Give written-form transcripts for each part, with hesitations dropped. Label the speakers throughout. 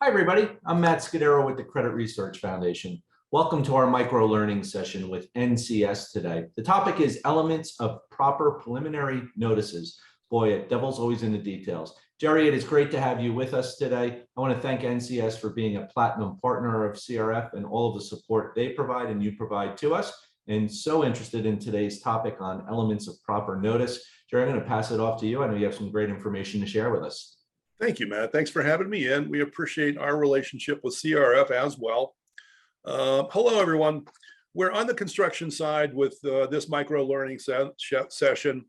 Speaker 1: Hi, everybody. I'm Matt Scudero with the Credit Research Foundation. Welcome to our micro learning session with NCS today. The topic is elements of proper preliminary notices. Boy, devil's always in the details. Jerry, it is great to have you with us today. I want to thank NCS for being a platinum partner of CRF and all of the support they provide and you provide to us. And so interested in today's topic on elements of proper notice. Jerry, I'm going to pass it off to you. I know you have some great information to share with us.
Speaker 2: Thank you, Matt. Thanks for having me in. We appreciate our relationship with CRF as well. Hello, everyone. We're on the construction side with this micro learning session.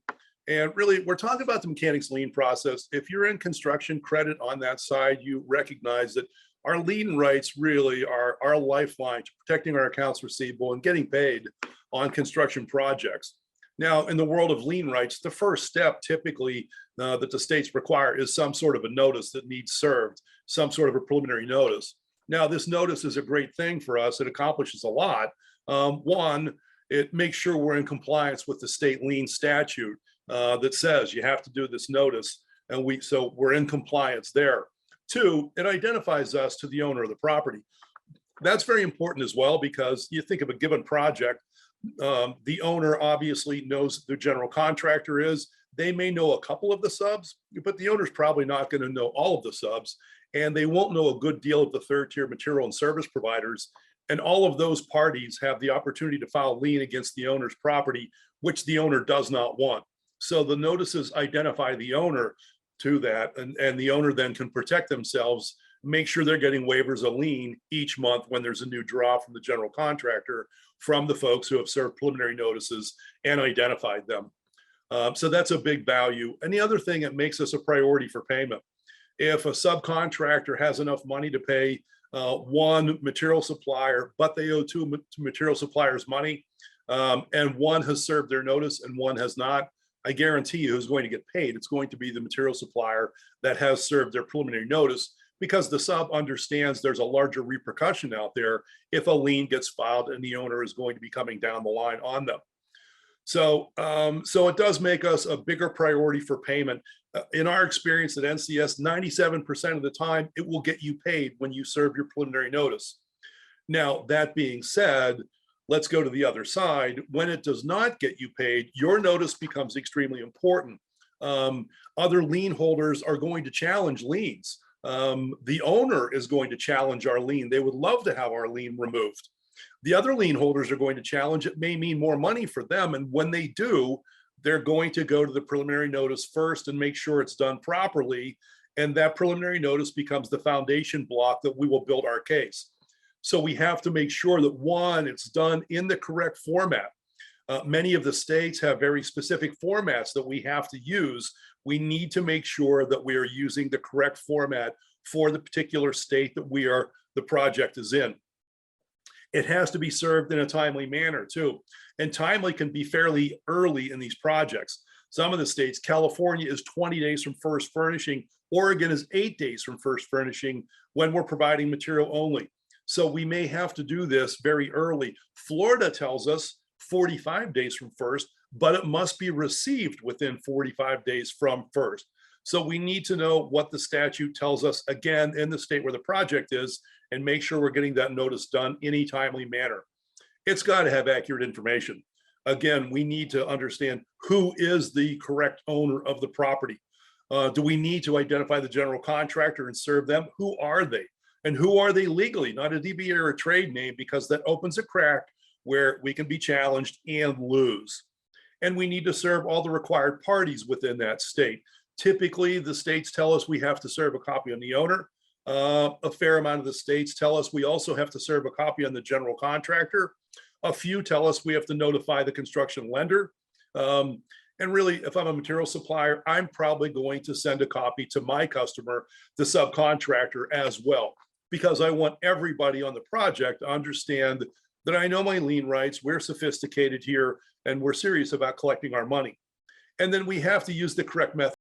Speaker 2: And really, we're talking about the mechanics lien process. If you're in construction credit on that side, you recognize that our lien rights really are our lifeline to protecting our accounts receivable and getting paid on construction projects. Now, in the world of lien rights, the first step typically that the states require is some sort of a notice that needs served, some sort of a preliminary notice. Now, this notice is a great thing for us. It accomplishes a lot. One, it makes sure we're in compliance with the state lien statute that says you have to do this notice, and so we're in compliance there. Two, it identifies us to the owner of the property. That's very important as well, because you think of a given project, the owner obviously knows who the general contractor is. They may know a couple of the subs, but the owner's probably not going to know all of the subs, and they won't know a good deal of the third-tier material and service providers. And all of those parties have the opportunity to file lien against the owner's property, which the owner does not want. So the notices identify the owner to that, and the owner then can protect themselves, make sure they're getting waivers of lien each month when there's a new draw from the general contractor from the folks who have served preliminary notices and identified them. So that's a big value. And the other thing, it makes us a priority for payment. If a subcontractor has enough money to pay one material supplier, but they owe two material suppliers money, and one has served their notice and one has not, I guarantee you who's going to get paid. It's going to be the material supplier that has served their preliminary notice, because the sub understands there's a larger repercussion out there if a lien gets filed and the owner is going to be coming down the line on them. So it does make us a bigger priority for payment. In our experience at NCS, 97% of the time, it will get you paid when you serve your preliminary notice. Now, that being said, let's go to the other side. When it does not get you paid, your notice becomes extremely important. Other lien holders are going to challenge liens. The owner is going to challenge our lien. They would love to have our lien removed. The other lien holders are going to challenge. It may mean more money for them. And when they do, they're going to go to the preliminary notice first and make sure it's done properly. And that preliminary notice becomes the foundation block that we will build our case. So we have to make sure that, one, it's done in the correct format. Many of the states have very specific formats that we have to use. We need to make sure that we are using the correct format for the particular state that the project is in. It has to be served in a timely manner too. And timely can be fairly early in these projects. Some of the states, California is 20 days from first furnishing. Oregon is 8 days from first furnishing when we're providing material only. So we may have to do this very early. Florida tells us 45 days from first, but it must be received within 45 days from first. So we need to know what the statute tells us, again, in the state where the project is, and make sure we're getting that notice done in a timely manner. It's got to have accurate information. Again, we need to understand who is the correct owner of the property. Do we need to identify the general contractor and serve them? Who are they? And who are they legally? Not a DBA or a trade name, because that opens a crack where we can be challenged and lose. And we need to serve all the required parties within that state. Typically, the states tell us we have to serve a copy on the owner. A fair amount of the states tell us we also have to serve a copy on the general contractor. A few tell us we have to notify the construction lender. And really, if I'm a material supplier, I'm probably going to send a copy to my customer, the subcontractor, as well, because I want everybody on the project to understand that I know my lien rights, we're sophisticated here, and we're serious about collecting our money. And then we have to use the correct method